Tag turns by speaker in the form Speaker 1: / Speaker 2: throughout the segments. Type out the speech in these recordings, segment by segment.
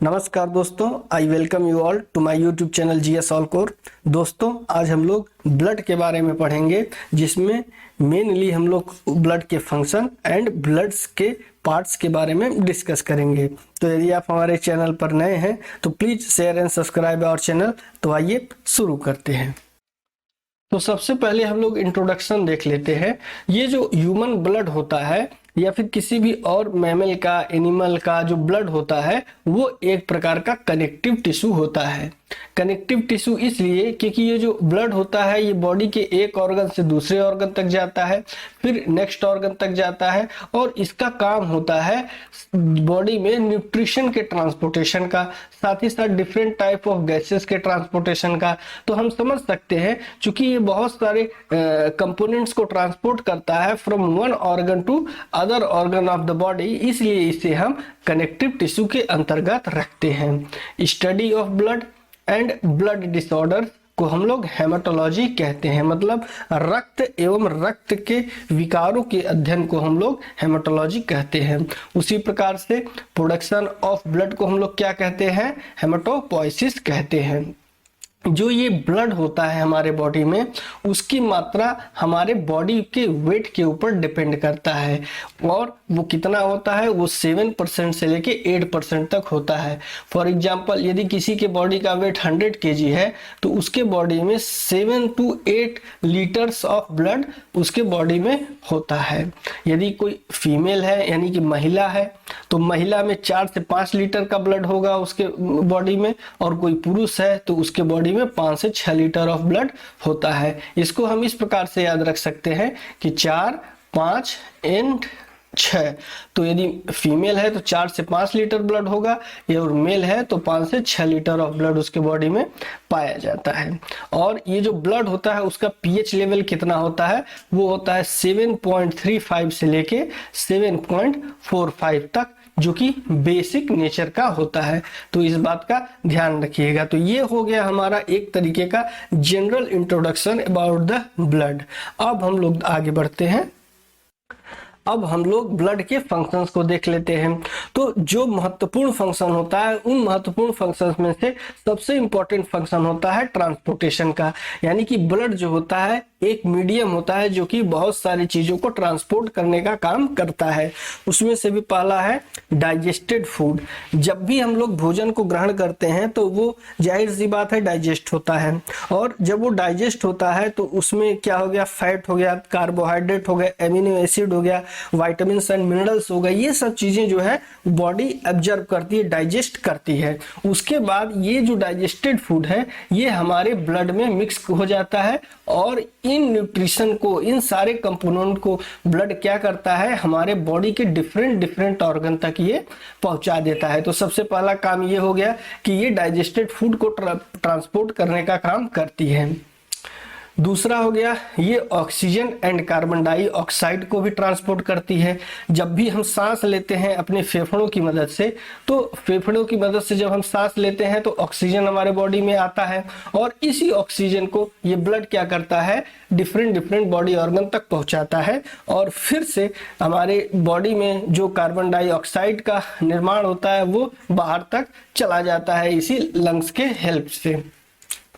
Speaker 1: नमस्कार दोस्तों, I welcome you all to my YouTube channel GS all core. दोस्तों, आज हम लोग ब्लड के बारे में पढ़ेंगे, जिसमें मेनली हम लोग ब्लड के फंक्शन एंड ब्लड्स के पार्ट्स के बारे में डिस्कस करेंगे। तो यदि आप हमारे चैनल पर नए हैं तो please share and subscribe our channel. तो आइए शुरू करते हैं। तो सबसे पहले हम लोग इंट्रोडक्शन देख लेते हैं। ये जो ह्यूमन ब्लड होता है या फिर किसी भी और मैमल का, एनिमल का जो ब्लड होता है वो एक प्रकार का कनेक्टिव टिश्यू होता है। कनेक्टिव टिश्यू इसलिए क्योंकि ये जो ब्लड होता है ये बॉडी के एक ऑर्गन से दूसरे ऑर्गन तक जाता है, फिर नेक्स्ट ऑर्गन तक जाता है, और इसका काम होता है बॉडी में न्यूट्रिशन के ट्रांसपोर्टेशन का, साथ ही साथ डिफरेंट टाइप ऑफ गैसेस के ट्रांसपोर्टेशन का। तो हम समझ सकते हैं चूंकि ये बहुत सारे कंपोनेंट्स को ट्रांसपोर्ट करता है from one organ to other organ of the body, इसलिए इसे हम कनेक्टिव टिश्यू के अंतर्गत रखते हैं। Study of blood and blood disorder को हम लोग हेमाटोलॉजी कहते हैं, मतलब रक्त एवं रक्त के विकारों के अध्ययन को हम लोग हेमाटोलॉजी कहते हैं। उसी प्रकार से प्रोडक्शन ऑफ ब्लड को हम लोग क्या कहते हैं? हेमाटोपोइसिस कहते हैं। जो ये ब्लड होता है हमारे बॉडी में, उसकी मात्रा हमारे बॉडी के वेट के ऊपर डिपेंड करता है, और वो कितना होता है? वो 7% से लेके 8% तक होता है। फॉर एग्जांपल, यदि किसी के बॉडी का वेट 100 kg है तो उसके बॉडी में 7 to 8 लीटर्स ऑफ ब्लड उसके बॉडी में होता है। यदि कोई फीमेल है यानी कि महिला है तो महिला में 4 से 5 लीटर का ब्लड होगा उसके बॉडी में, और कोई पुरुष है तो उसके बॉडी में 5 से 6 लीटर ऑफ ब्लड होता है। इसको हम इस प्रकार से याद रख सकते हैं कि 4, 5 एंड 6। तो यदि फीमेल है तो 4 से 5 लीटर ब्लड होगा, और मेल है तो 5 से 6 लीटर ऑफ ब्लड उसके बॉडी में पाया जाता है। और ये जो ब्लड होता है उसका पीएच लेवल कितना होता है? वो होता है 7.35 से लेके 7.45 तक, जो कि बेसिक नेचर का होता है। तो इस बात का ध्यान रखिएगा। तो ये हो गया हमारा एक तरीके का general introduction about the blood. अब हम लोग आगे बढ़ते हैं। अब हम लोग ब्लड के फंक्शंस को देख लेते हैं। तो जो महत्वपूर्ण फंक्शन होता है, उन महत्वपूर्ण फंक्शंस में से सबसे इंपॉर्टेंट फंक्शन होता है ट्रांसपोर्टेशन का। यानी कि ब्लड जो होता है एक मीडियम होता है जो कि बहुत सारी चीजों को ट्रांसपोर्ट करने का काम करता है। उसमें से भी पहला है डाइजेस्टेड फूड। जब भी हम लोग भोजन को ग्रहण करते हैं तो वो जाहिर सी बात है डाइजेस्ट होता है, और जब वो डाइजेस्ट होता है तो उसमें क्या हो गया? फैट हो गया, कार्बोहाइड्रेट हो गया, एमिनो एसिड हो गया, विटामिन एंड मिनरल्स हो गए। ये सब चीजें जो है बॉडी एब्जॉर्ब करती है, डाइजेस्ट करती है। उसके बाद ये जो डाइजेस्टेड फूड है ये हमारे ब्लड में मिक्स हो जाता है, और इन न्यूट्रिशन को, इन सारे कंपोनेंट को ब्लड क्या करता है? हमारे बॉडी के डिफरेंट ऑर्गन तक ये पहुंचा देता है। तो सबसे पहला काम ये हो गया कि ये डाइजेस्टेड फूड को ट्रांसपोर्ट करने का काम करती है। दूसरा हो गया ये ऑक्सीजन एंड कार्बन डाइऑक्साइड को भी ट्रांसपोर्ट करती है। जब भी हम सांस लेते हैं अपने फेफड़ों की मदद से, तो फेफड़ों की मदद से जब हम सांस लेते हैं तो ऑक्सीजन हमारे बॉडी में आता है, और इसी ऑक्सीजन को ये ब्लड क्या करता है? डिफरेंट बॉडी ऑर्गन तक पहुंचाता है, और फिर से हमारे बॉडी में जो कार्बन डाइऑक्साइड का निर्माण होता है वो बाहर तक चला जाता है इसी लंग्स के हेल्प से।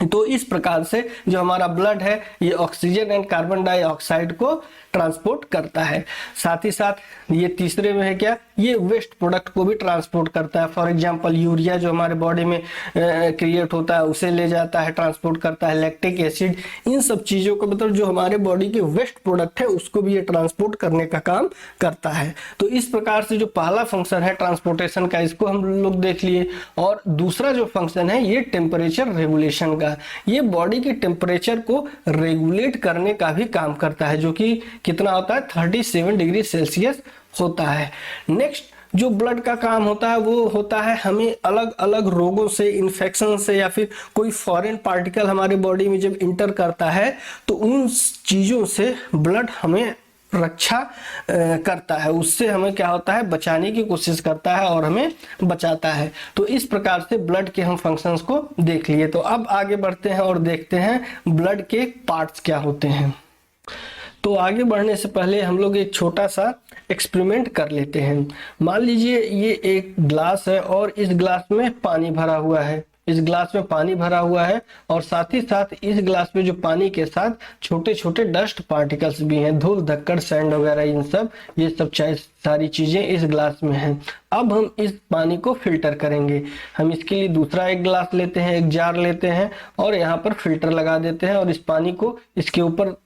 Speaker 1: तो इस प्रकार से जो हमारा ब्लड है ये ऑक्सीजन एंड कार्बन डाइऑक्साइड को ट्रांसपोर्ट करता है। साथ ही साथ ये तीसरे में है क्या? ये वेस्ट प्रोडक्ट को भी ट्रांसपोर्ट करता है। फॉर एग्जांपल यूरिया जो हमारे बॉडी में क्रिएट होता है उसे ले जाता है, ट्रांसपोर्ट करता है। लैक्टिक एसिड, इन सब चीजों को, मतलब जो हमारे बॉडी के वेस्ट प्रोडक्ट है उसको भी ये ट्रांसपोर्ट करने का काम करता है। तो इस प्रकार से जो पहला फंक्शन है ट्रांसपोर्टेशन का, इसको हम लोग देख लिए। और दूसरा जो फंक्शन है ये टेम्परेचर रेगुलेशन का। ये बॉडी के टेम्परेचर को रेगुलेट करने का भी काम करता है, जो कि कितना होता है? 37 डिग्री सेल्सियस होता है। नेक्स्ट जो ब्लड का काम होता है वो होता है हमें अलग अलग रोगों से, इन्फेक्शन से, या फिर कोई फॉरेन पार्टिकल हमारे बॉडी में जब इंटर करता है तो उन चीजों से ब्लड हमें रक्षा करता है, उससे हमें क्या होता है? बचाने की कोशिश करता है और हमें बचाता है। तो इस प्रकार से ब्लड के हम फंक्शंस को देख लिए। तो अब आगे बढ़ते हैं और देखते हैं ब्लड के पार्ट्स क्या होते हैं। तो आगे बढ़ने से पहले हम लोग एक छोटा सा एक्सपेरिमेंट कर लेते हैं। मान लीजिए ये एक ग्लास है और इस ग्लास में पानी भरा हुआ है, इस ग्लास में पानी भरा हुआ है और साथ ही साथ इस ग्लास में जो पानी के साथ छोटे छोटे डस्ट पार्टिकल्स भी हैं, धूल धक्कड़ सैंड वगैरह, इन सब ये सब सारी चीजें इस ग्लास में हैं। अब हम इस पानी को फिल्टर करेंगे। हम इसके लिए दूसरा एक ग्लास लेते हैं, एक जार लेते हैं और यहाँ पर फिल्टर लगा देते हैं और इस पानी को इसके ऊपर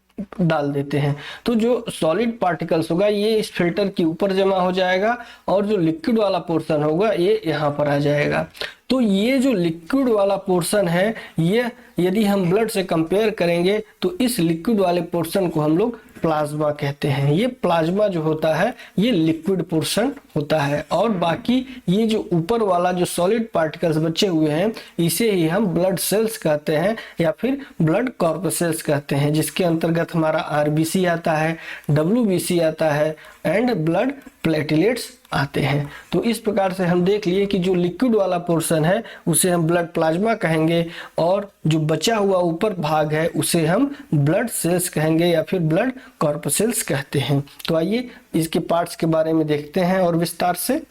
Speaker 1: डाल देते हैं। तो जो सॉलिड पार्टिकल्स होगा ये इस फिल्टर के ऊपर जमा हो जाएगा और जो लिक्विड वाला पोर्शन होगा ये यहाँ पर आ जाएगा। तो ये जो लिक्विड वाला पोर्शन है, ये यदि हम ब्लड से कंपेयर करेंगे तो इस लिक्विड वाले पोर्शन को हम लोग प्लाज्मा कहते हैं। ये प्लाज्मा जो होता है ये लिक्विड पोर्शन होता है और बाकी ये जो ऊपर वाला जो सॉलिड पार्टिकल्स बचे हुए हैं इसे ही हम ब्लड सेल्स कहते हैं या फिर ब्लड कॉर्पसेल्स कहते हैं, जिसके अंतर्गत हमारा आरबीसी आता है, डब्ल्यूबीसी आता है एंड ब्लड प्लेटलेट्स आते हैं। तो इस प्रकार से हम देख लिए कि जो लिक्विड वाला पोर्शन है उसे हम ब्लड प्लाज्मा कहेंगे और जो बचा हुआ ऊपर भाग है उसे हम ब्लड सेल्स कहेंगे या फिर ब्लड कॉर्पसेल्स कहते हैं। तो आइए इसके पार्ट्स के बारे में देखते हैं और विस्तार से।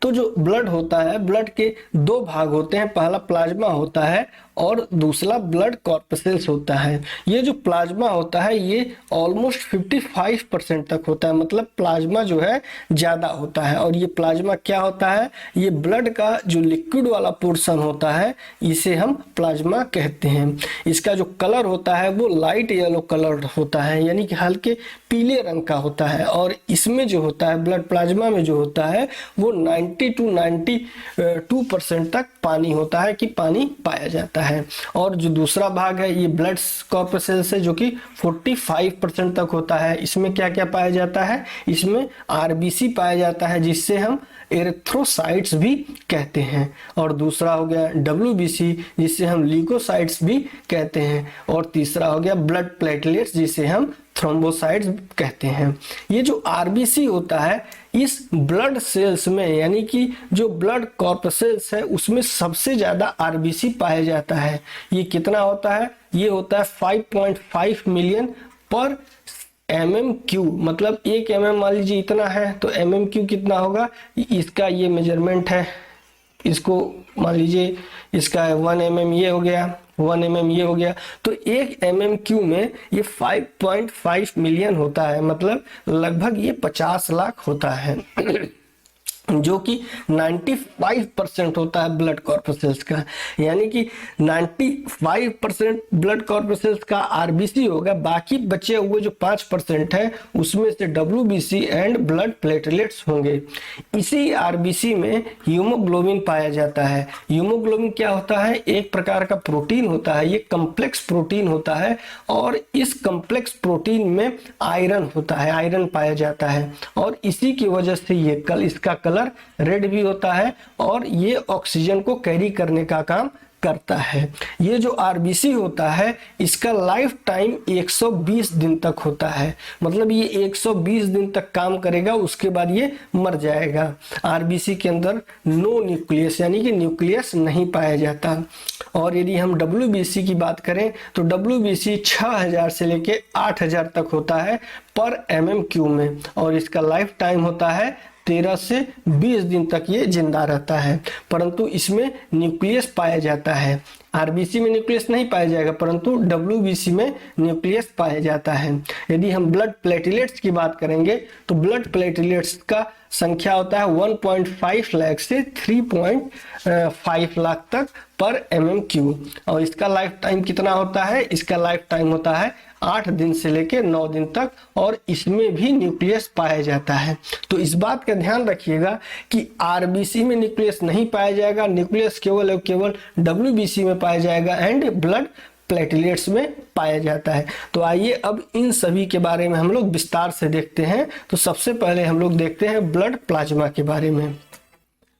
Speaker 1: तो जो ब्लड होता है, ब्लड के दो भाग होते हैं, पहला प्लाज्मा होता है और दूसरा ब्लड कॉर्पसेल्स होता है। ये जो प्लाज्मा होता है ये ऑलमोस्ट 55% तक होता है, मतलब प्लाज्मा जो है ज्यादा होता है। और ये प्लाज्मा क्या होता है, ये ब्लड का जो लिक्विड वाला पोर्शन होता है इसे हम प्लाज्मा कहते हैं। इसका जो कलर होता है वो लाइट येलो कलर होता है, यानी कि हल्के पीले रंग का होता है। और इसमें जो होता है ब्लड प्लाज्मा में जो होता है वो 90 to 92% तक पानी होता है, कि पानी पाया जाता है। और जो दूसरा भाग है ये ब्लड कॉर्पसेल्स है जो कि 45% तक होता है। इसमें क्या क्या पाया जाता है, इसमें आरबीसी पाया जाता है जिससे हम एरिथ्रोसाइट्स भी कहते हैं। और दूसरा हो गया डब्ल्यूबीसी जिसे हम ल्यूकोसाइट्स भी कहते हैं। और तीसरा हो गया ब्लड प्लेटलेट्स जिसे हम थ्रोम्बोसाइट्स कहते हैं। ये जो आरबीसी होता है इस ब्लड सेल्स में, यानी कि जो ब्लड कॉर्पसेल्स है उसमें सबसे ज्यादा आरबीसी पाया जाता है। ये कितना होता है, ये होता है 5.5 मिलियन पर MM3, मतलब 1 mm मान लीजिए इतना है तो MM3 कितना होगा, इसका ये मेजरमेंट है। इसको मान लीजिए इसका 1 mm ये हो गया, 1 mm ये हो गया, तो 1 MM3 में ये 5.5 मिलियन होता है, मतलब लगभग ये 50 लाख होता है जो कि 95% होता है ब्लड कॉर्पसेल्स का। यानी कि 95% ब्लड कॉर्पसेल्स का आरबीसी होगा, बाकी बचे हुए जो 5% है उसमें से डब्ल्यूबीसी एंड ब्लड प्लेटलेट्स होंगे। इसी आरबीसी में हीमोग्लोबिन पाया जाता है। हीमोग्लोबिन क्या होता है, एक प्रकार का प्रोटीन होता है, ये कम्प्लेक्स प्रोटीन होता है और इस कम्प्लेक्स प्रोटीन में आयरन होता है, आयरन पाया जाता है और इसी की वजह से ये इसका कलर रेड भी होता है और ये ऑक्सीजन को कैरी करने का काम करता है। ये जो आरबीसी होता है इसका लाइफ टाइम 120 दिन तक होता है, मतलब ये 120 दिन तक काम करेगा, उसके बाद ये मर जाएगा। आरबीसी के अंदर नो न्यूक्लियस, यानी कि न्यूक्लियस नहीं पाया जाता। और यदि हम डब्ल्यूबीसी की बात करें तो डब्ल्यूबीसी 6000 से लेके 8000 तक होता है पर MM3 में और इसका लाइफ टाइम होता है 13 से 20 दिन तक ये जिंदा रहता है, परंतु इसमें न्यूक्लियस पाया जाता है। आरबीसी में न्यूक्लियस नहीं पाया जाएगा परंतु डब्ल्यूबीसी में न्यूक्लियस पाया जाता है। यदि हम ब्लड प्लेटलेट्स की बात करेंगे तो ब्लड प्लेटलेट्स का संख्या होता है 1.5 लाख से 3.5 लाख तक पर MM3 और इसका लाइफ टाइम कितना होता है, इसका लाइफ टाइम होता है 8 दिन से लेकर 9 दिन तक और इसमें भी न्यूक्लियस पाया जाता है। तो इस बात का ध्यान रखिएगा कि आरबीसी में न्यूक्लियस नहीं पाया जाएगा, न्यूक्लियस केवल और केवल डब्ल्यूबीसी में पाया जाएगा एंड ब्लड प्लेटलेट्स में पाया जाता है। तो आइए अब इन सभी के बारे में हम लोग विस्तार से देखते हैं। तो सबसे पहले हम लोग देखते हैं ब्लड प्लाज्मा के बारे में।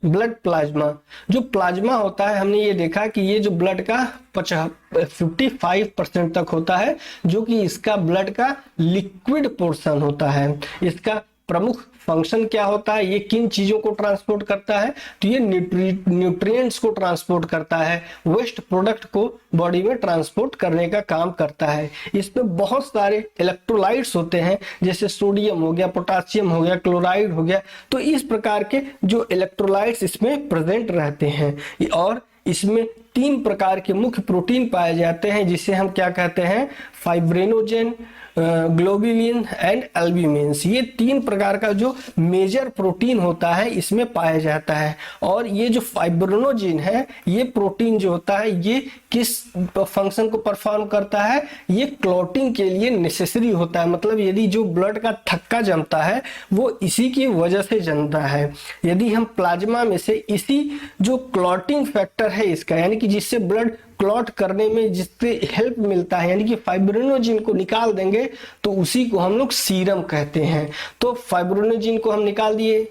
Speaker 1: ब्लड प्लाज्मा, जो प्लाज्मा होता है हमने ये देखा कि ये जो ब्लड का 55% तक होता है जो कि इसका ब्लड का लिक्विड पोर्शन होता है। इसका प्रमुख फंक्शन क्या होता है, ये किन चीजों को ट्रांसपोर्ट करता है, तो ये न्यूट्रिएंट्स को ट्रांसपोर्ट करता है, वेस्ट प्रोडक्ट को बॉडी में ट्रांसपोर्ट करने का काम करता है। इसमें बहुत सारे इलेक्ट्रोलाइट्स होते हैं, जैसे सोडियम हो गया, पोटासियम हो गया, क्लोराइड हो गया, तो इस प्रकार के जो इलेक्ट्रोलाइट्स इसमें प्रेजेंट रहते हैं। और इसमें 3 प्रकार के मुख्य प्रोटीन पाए जाते हैं, जिसे हम क्या कहते हैं, फाइब्रिनोजेन, ग्लोबुलिन एंड एल्ब्यूमिन्स। ये 3 प्रकार का जो मेजर प्रोटीन होता है इसमें पाया जाता है। और ये जो फाइब्रिनोजेन है, ये प्रोटीन जो होता है, ये किस फंक्शन को परफॉर्म करता है, ये क्लॉटिंग के लिए नेसेसरी होता है। मतलब यदि जो ब्लड का थक्का जमता है वो इसी की वजह से जमता है। यदि हम प्लाज्मा में से इसी जो क्लॉटिंग फैक्टर है इसका, यानी कि जिससे ब्लड क्लॉट करने में जिससे हेल्प मिलता है, यानी कि फाइब्रिनोजेन को निकाल देंगे तो उसी को हम लोग सीरम कहते हैं। तो फाइब्रिनोजेन को हम निकाल दिए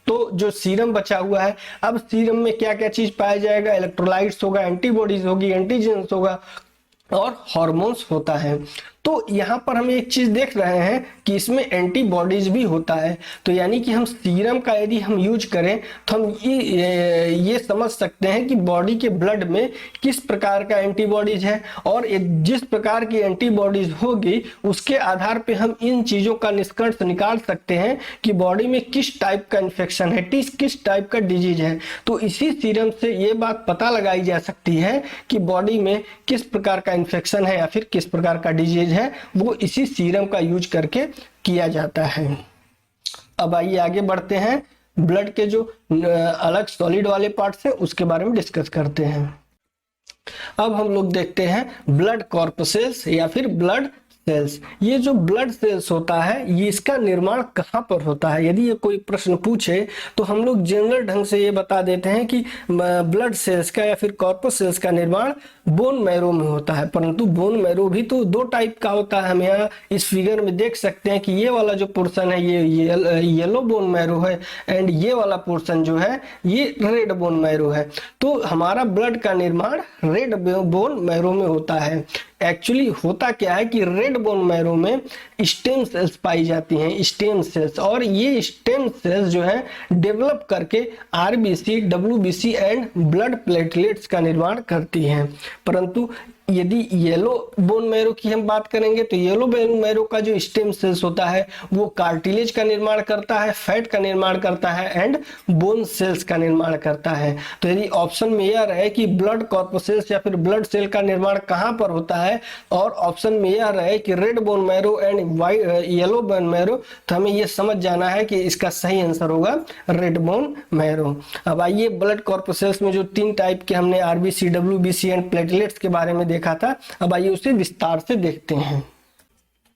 Speaker 1: तो जो सीरम बचा हुआ है, अब सीरम में क्या क्या चीज पाया जाएगा, इलेक्ट्रोलाइट्स होगा, एंटीबॉडीज होगी, एंटीजेंस होगा और हार्मोन्स होता है। तो यहाँ पर हम एक चीज देख रहे हैं कि इसमें एंटीबॉडीज भी होता है। तो यानी कि हम सीरम का यदि हम यूज करें तो हम ये समझ सकते हैं कि बॉडी के ब्लड में किस प्रकार का एंटीबॉडीज है, और जिस प्रकार की एंटीबॉडीज होगी उसके आधार पे हम इन चीजों का निष्कर्ष निकाल सकते हैं कि बॉडी में किस टाइप का इन्फेक्शन है, किस टाइप का डिजीज है। तो इसी सीरम से ये बात पता लगाई जा सकती है कि बॉडी में किस प्रकार का इन्फेक्शन है या फिर किस प्रकार का डिजीज है, वो इसी सीरम का यूज करके किया जाता है। अब आइए आगे बढ़ते हैं, ब्लड के जो अलग सॉलिड वाले पार्ट्स हैं उसके बारे में डिस्कस करते हैं। अब हम लोग देखते हैं ब्लड कॉर्पसेल्स या फिर ब्लड सेल्स। ये जो ब्लड सेल्स होता है ये इसका निर्माण कहाँ पर होता है, यदि ये कोई प्रश्न पूछे तो हम लोग जनरल ढंग से ये बता देते हैं कि ब्लड सेल्स का या फिर कॉर्पसेल्स का निर्माण बोन मैरो में होता है। परंतु बोन मैरो भी तो 2 टाइप का होता है। हम यहाँ इस फिगर में देख सकते हैं कि ये वाला जो पोर्शन है ये येलो बोन मैरो है, एंड ये वाला पोर्शन जो है ये रेड बोन मैरो है। तो हमारा ब्लड का निर्माण रेड बोन मैरो में होता है। एक्चुअली होता क्या है कि रेड बोन मैरो में स्टेम सेल्स पाई जाती हैं, स्टेम सेल्स, और ये स्टेम सेल्स जो है डेवलप करके RBC, WBC and blood platelets का निर्माण करती हैं। परंतु यदि येलो बोन मैरो की हम बात करेंगे तो येलो बोन मैरो का जो स्टेम सेल्स होता है वो कार्टिलेज का निर्माण करता है, फैट का निर्माण करता है एंड बोन सेल्स का निर्माण करता है। तो यदि ऑप्शन में यह रहे कि ब्लड कॉर्पसेल्स या फिर ब्लड सेल का निर्माण कहाँ पर होता है, और ऑप्शन में यह रहे कि red bone marrow and yellow bone marrow, तो हमें यह समझ जाना है कि इसका सही आंसर होगा रेड बोन मैरो। अब आइए ब्लड कॉर्पसेल्स में जो 3 टाइप के हमने आरबीसी, डब्ल्यूबीसी एंड प्लेटलेट्स के बारे में देखा था, अब आइए उसे विस्तार से देखते हैं।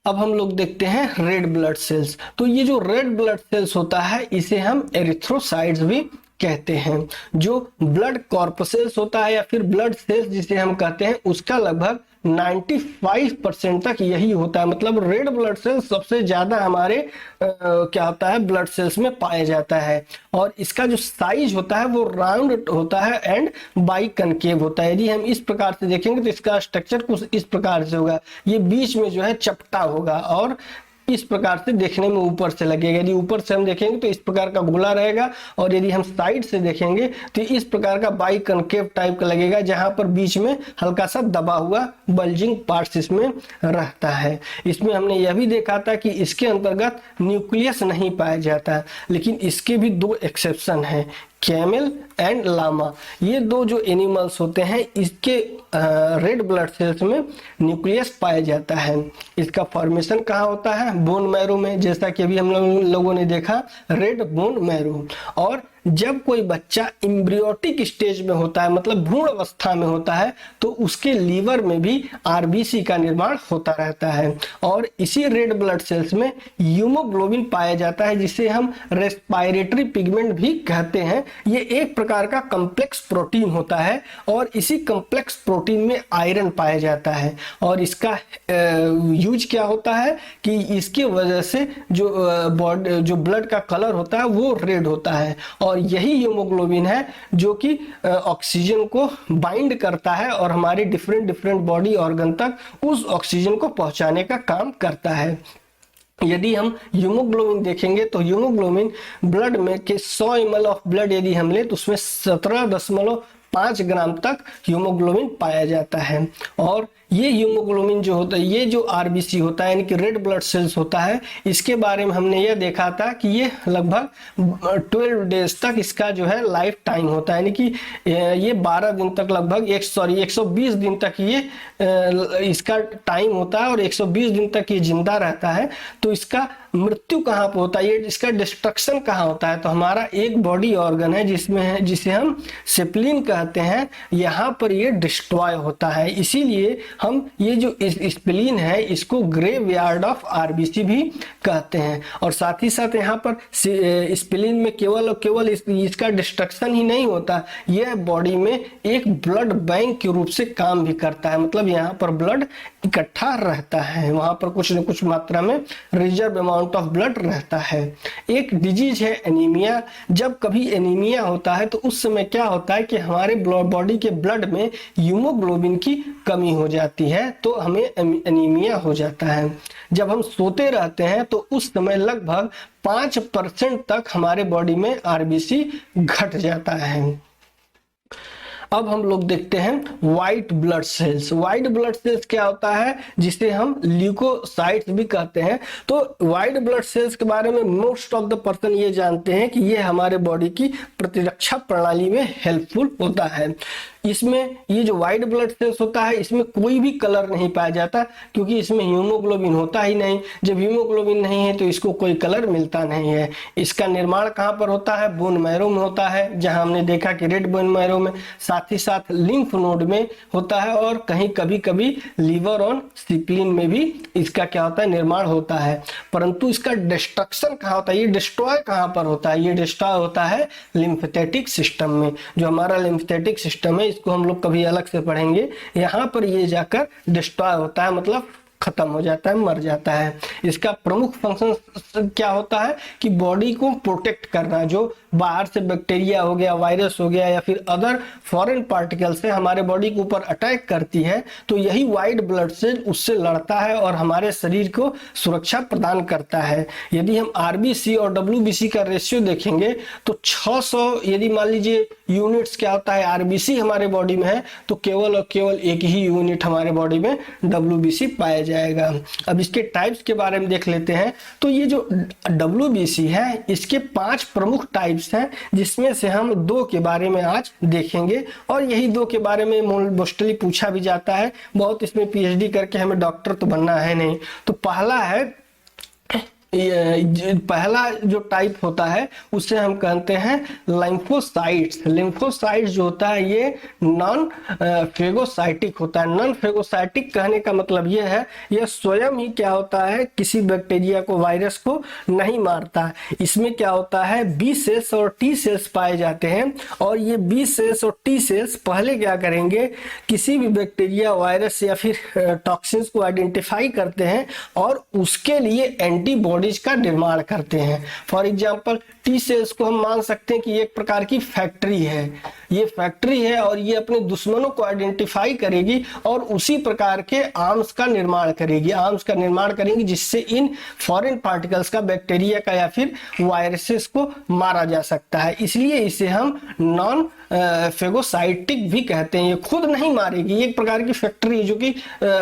Speaker 1: अब हम लोग देखते हैं रेड ब्लड सेल्स। तो ये जो रेड ब्लड सेल्स होता है इसे हम एरिथ्रोसाइट्स भी कहते हैं। जो ब्लड कॉर्पसेल्स होता है या फिर ब्लड सेल्स जिसे हम कहते हैं उसका लगभग 95% तक यही होता है। मतलब रेड ब्लड सेल्स सबसे ज्यादा हमारे क्या होता है ब्लड सेल्स में पाया जाता है, और इसका जो साइज होता है वो राउंड होता है एंड बाई कनकेव होता है। यदि हम इस प्रकार से देखेंगे तो इसका स्ट्रक्चर कुछ इस प्रकार से होगा, ये बीच में जो है चपटा होगा और इस प्रकार से देखने में ऊपर से लगेगा। यदि ऊपर से हम देखेंगे तो इस प्रकार का गोला रहेगा, और यदि हम साइड से देखेंगे तो इस प्रकार का बाई कनकेव टाइप का लगेगा, जहां पर बीच में हल्का सा दबा हुआ बल्जिंग पार्ट्स इसमें रहता है। इसमें हमने यह भी देखा था कि इसके अंतर्गत न्यूक्लियस नहीं पाया जाता, लेकिन इसके भी 2 एक्सेप्शन हैं, कैमल एंड लामा। ये 2 जो एनिमल्स होते हैं इसके रेड ब्लड सेल्स में न्यूक्लियस पाया जाता है। इसका फॉर्मेशन कहाँ होता है, बोन मैरो में, जैसा कि अभी हम लोगों ने देखा रेड बोन मैरो। और जब कोई बच्चा एम्ब्रियोटिक स्टेज में होता है, मतलब भ्रूण अवस्था में होता है, तो उसके लीवर में भी आरबीसी का निर्माण होता रहता है। और इसी रेड ब्लड सेल्स में हीमोग्लोबिन पाया जाता है, जिसे हम रेस्पिरेटरी पिगमेंट भी कहते हैं। ये एक प्रकार का कॉम्प्लेक्स प्रोटीन होता है, और इसी कॉम्प्लेक्स प्रोटीन में आयरन पाया जाता है। और इसका यूज क्या होता है कि इसकी वजह से जो ब्लड का कलर होता है वो रेड होता है, और यही हीमोग्लोबिन है जो कि ऑक्सीजन को बाइंड करता है और हमारे डिफरेंट बॉडी ऑर्गन तक उस ऑक्सीजन को पहुंचाने का काम करता है। यदि हम हीमोग्लोबिन देखेंगे तो हीमोग्लोबिन ब्लड में के 100 ml ऑफ ब्लड यदि हम ले तो उसमें 17.5 ग्राम तक हीमोग्लोबिन पाया जाता है। और ये हीमोग्लोबिन जो होता है, ये जो आरबीसी होता है यानी कि रेड ब्लड सेल्स होता है, इसके बारे में हमने ये देखा था कि ये लगभग 12 डेज तक इसका जो है लाइफ टाइम होता है, यानी कि ये 12 दिन तक लगभग 120 दिन तक ये इसका टाइम होता है और 120 दिन तक ये जिंदा रहता है। तो इसका मृत्यु कहाँ पर होता है, ये इसका डिस्ट्रक्शन कहाँ होता है, तो हमारा एक बॉडी ऑर्गन है जिसमें है जिसे हम सेप्लिन कहते हैं, यहाँ पर ये डिस्ट्रॉय होता है। इसीलिए हम ये जो स्प्लीन है इसको ग्रेवयार्ड ऑफ आरबीसी भी कहते हैं। और साथ ही साथ यहाँ पर स्प्लीन में केवल और केवल इसका डिस्ट्रक्शन ही नहीं होता, यह बॉडी में एक ब्लड बैंक के रूप से काम भी करता है। मतलब यहाँ पर ब्लड इकट्ठा रहता है, वहां पर कुछ न कुछ मात्रा में रिजर्व अमाउंट ऑफ ब्लड रहता है। एक डिजीज है एनीमिया। जब कभी एनीमिया होता है तो उस समय क्या होता है कि हमारे बॉडी के ब्लड में हीमोग्लोबिन की कमी हो जाती है, तो हमें एनीमिया हो जाता है। जब हम सोते रहते हैं तो उस समय लगभग 5% तक हमारे बॉडी में आरबीसी घट जाता है। अब हम लोग देखते हैं white blood cells. White blood cells क्या होता है, जिसे हम ल्यूकोसाइट्स भी कहते हैं। तो व्हाइट ब्लड सेल्स के बारे में मोस्ट ऑफ द पर्सन ये जानते हैं कि ये हमारे बॉडी की प्रतिरक्षा प्रणाली में हेल्पफुल होता है। इसमें ये जो व्हाइट ब्लड सेल्स होता है इसमें कोई भी कलर नहीं पाया जाता, क्योंकि इसमें हीमोग्लोबिन होता ही नहीं। जब हीमोग्लोबिन नहीं है तो इसको कोई कलर मिलता नहीं है। इसका निर्माण कहाँ पर होता है, बोन मैरो में होता है, जहां हमने देखा कि रेड बोन मैरो में, साथ ही साथ लिम्फ नोड में होता है, और कहीं कभी कभी लीवर और स्प्लीन में भी इसका क्या होता है, निर्माण होता है। परंतु इसका डिस्ट्रक्शन कहाँ होता है, ये डिस्ट्रॉय कहाँ पर होता है, ये डिस्ट्रॉय होता है लिम्फेटिक सिस्टम में। जो हमारा लिम्फेटिक सिस्टम है इसको हम लोग कभी अलग से पढ़ेंगे। यहाँ पर ये जाकर डिस्ट्रॉय होता है, मतलब खत्म हो जाता है, मर जाता है। इसका प्रमुख फंक्शन क्या होता है कि बॉडी को प्रोटेक्ट करना, जो बाहर से बैक्टीरिया हो गया, वायरस हो गया या फिर अदर फॉरेन पार्टिकल से हमारे बॉडी के ऊपर अटैक करती है, तो यही व्हाइट ब्लड सेल उससे लड़ता है और हमारे शरीर को सुरक्षा प्रदान करता है। यदि हम आरबीसी और डब्ल्यूबीसी का रेशियो देखेंगे तो 600 यदि मान लीजिए यूनिट्स क्या होता है आरबीसी हमारे बॉडी में है, तो केवल और केवल एक ही यूनिट हमारे बॉडी में डब्ल्यूबीसी पाया जाएगा। अब इसके टाइप्स के बारे में देख लेते हैं। तो ये जो डब्ल्यूबीसी है इसके 5 प्रमुख टाइप्स हैं, जिसमें से हम 2 के बारे में आज देखेंगे, और यही 2 के बारे में मोस्टली पूछा भी जाता है। बहुत इसमें पीएचडी करके हमें डॉक्टर तो बनना है नहीं। तो पहला जो टाइप होता है उसे हम कहते हैं लिम्फोसाइट्स। लिम्फोसाइट्स जो होता है ये नॉन फेगोसाइटिक होता है। नॉन फेगोसाइटिक कहने का मतलब ये है, यह स्वयं ही क्या होता है, किसी बैक्टीरिया को, वायरस को नहीं मारता। इसमें क्या होता है, बी सेल्स और टी सेल्स पाए जाते हैं, और ये बी सेल्स और टी सेल्स पहले क्या करेंगे, किसी भी बैक्टीरिया, वायरस या फिर टॉक्सिन्स को आइडेंटिफाई करते हैं और उसके लिए एंटीबॉडी का निर्माण करते हैं। फॉर एग्जाम्पल टी सेल्स को हम मान सकते हैं कि एक प्रकार की फैक्ट्री है। ये फैक्ट्री है और ये अपने दुश्मनों को आइडेंटिफाई करेगी और उसी प्रकार के आर्म्स का निर्माण करेगी, जिससे इन फॉरेन पार्टिकल्स का, बैक्टीरिया का या फिर वायरसेस को मारा जा सकता है। इसलिए इसे हम नॉन फेगोसाइटिक भी कहते हैं। ये खुद नहीं मारेगी, एक प्रकार की फैक्ट्री जो कि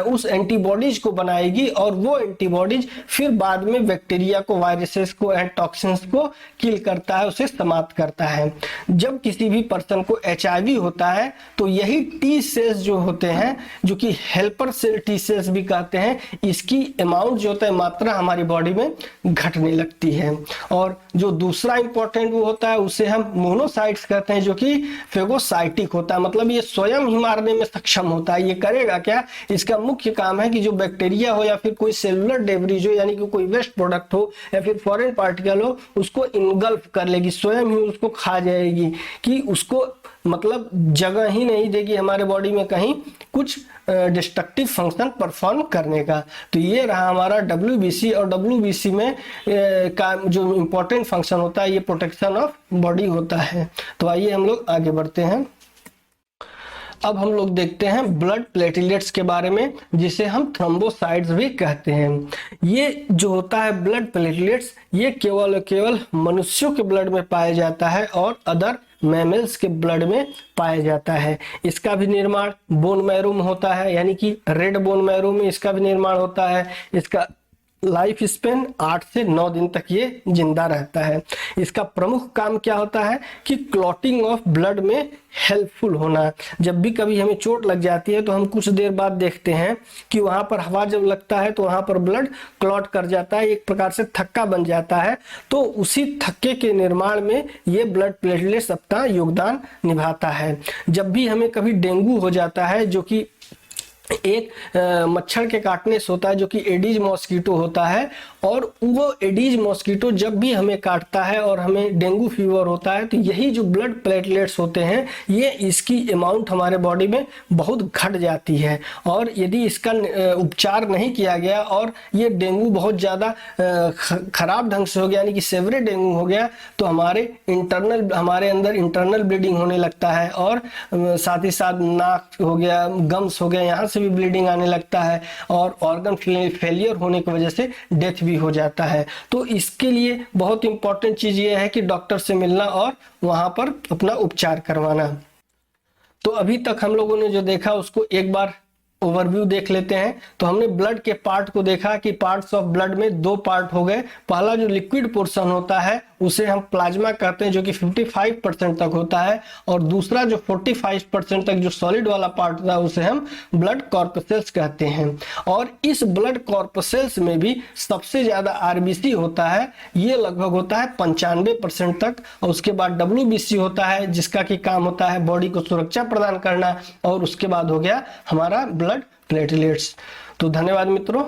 Speaker 1: उस एंटीबॉडीज को बनाएगी, और वो एंटीबॉडीज फिर बाद में बैक्टीरिया को, वायरसेस को एंड टॉक्सिन्स को किल करता है, उसे समाप्त करता है। जब किसी भी पर्सन को एचआईवी होता है तो यही टी सेल्स जो होते हैं, जो कि हेल्पर सेल टी सेल्स भी कहते हैं, इसकी अमाउंट जो होता है, मात्रा हमारी बॉडी में घटने लगती है। और जो दूसरा इंपॉर्टेंट वो होता है उसे हम मोनोसाइट्स कहते हैं, जो कि फेगोसाइटिक होता है। मतलब ये स्वयं ही मारने में सक्षम होता है। ये करेगा क्या, इसका मुख्य काम है कि जो बैक्टीरिया हो या फिर कोई सेलुलर डेब्रिज हो, यानी कि कोई वेस्ट प्रोडक्ट हो या फिर फॉरेन पार्टिकल हो, उसको इनगल्फ कर लेगी, स्वयं ही उसको खा जाएगी, कि उसको मतलब जगह ही नहीं देगी हमारे बॉडी में कहीं कुछ डिस्ट्रक्टिव फंक्शन परफॉर्म करने का। तो ये रहा हमारा डब्ल्यूबीसी। और डब्ल्यूबीसी में का जो इम्पोर्टेंट फंक्शन होता है, ये प्रोटेक्शन ऑफ बॉडी होता है। तो आइए हम लोग आगे बढ़ते हैं। अब हम लोग देखते हैं ब्लड प्लेटलेट्स के बारे में, जिसे हम थ्रोम्बोसाइट्स भी कहते हैं। ये जो होता है ब्लड प्लेटलेट्स, ये केवल मनुष्यों के ब्लड में पाया जाता है और अदर मैमल्स के ब्लड में पाया जाता है। इसका भी निर्माण बोन मैरो में होता है, यानी कि रेड बोन मैरो में इसका भी निर्माण होता है। इसका लाइफ स्पेन 8 से 9 दिन तक ये जिंदा रहता है। इसका प्रमुख काम क्या होता है कि क्लॉटिंग ऑफ ब्लड में हेल्पफुल होना। जब भी कभी हमें चोट लग जाती है तो हम कुछ देर बाद देखते हैं कि वहां पर हवा जब लगता है तो वहां पर ब्लड क्लॉट कर जाता है, एक प्रकार से थक्का बन जाता है। तो उसी थक्के के निर्माण में ये ब्लड प्लेटलेट्स अपना योगदान निभाता है। जब भी हमें कभी डेंगू हो जाता है, जो कि एक मच्छर के काटने से होता है, जो कि एडीज मॉस्किटो होता है, और वो एडीज मॉस्किटो जब भी हमें काटता है और हमें डेंगू फीवर होता है, तो यही जो ब्लड प्लेटलेट्स होते हैं, ये इसकी अमाउंट हमारे बॉडी में बहुत घट जाती है। और यदि इसका उपचार नहीं किया गया और ये डेंगू बहुत ज़्यादा खराब ढंग से हो गया, यानी कि सेवरे डेंगू हो गया, तो हमारे अंदर इंटरनल ब्लीडिंग होने लगता है, और साथ ही साथ नाक हो गया, गम्स हो गया, यहाँ से भी ब्लीडिंग आने लगता है, और ऑर्गन फेलियर होने की वजह से डेथ भी हो जाता है। तो इसके लिए बहुत इंपॉर्टेंट चीज ये है कि डॉक्टर से मिलना और वहां पर अपना उपचार करवाना। तो अभी तक हम लोगों ने जो देखा उसको एक बार ओवरव्यू देख लेते हैं। तो हमने ब्लड के पार्ट को देखा कि पार्ट्स ऑफ ब्लड में 2 पार्ट हो गए। पहला जो लिक्विड पोर्शन होता है उसे हम प्लाज्मा कहते हैं, जो कि 55% तक होता है, और दूसरा जो 45% तक जो सॉलिड वाला पार्ट होता है उसे हम ब्लड कॉर्पसेल्स कहते हैं। और इस ब्लड कॉर्पसेल्स में भी सबसे ज्यादा आरबीसी होता है, ये लगभग होता है 95% तक, और उसके बाद डब्ल्यूबीसी होता है जिसका की काम होता है बॉडी को सुरक्षा प्रदान करना, और उसके बाद हो गया हमारा ब्लड प्लेटलेट्स। तो धन्यवाद मित्रों।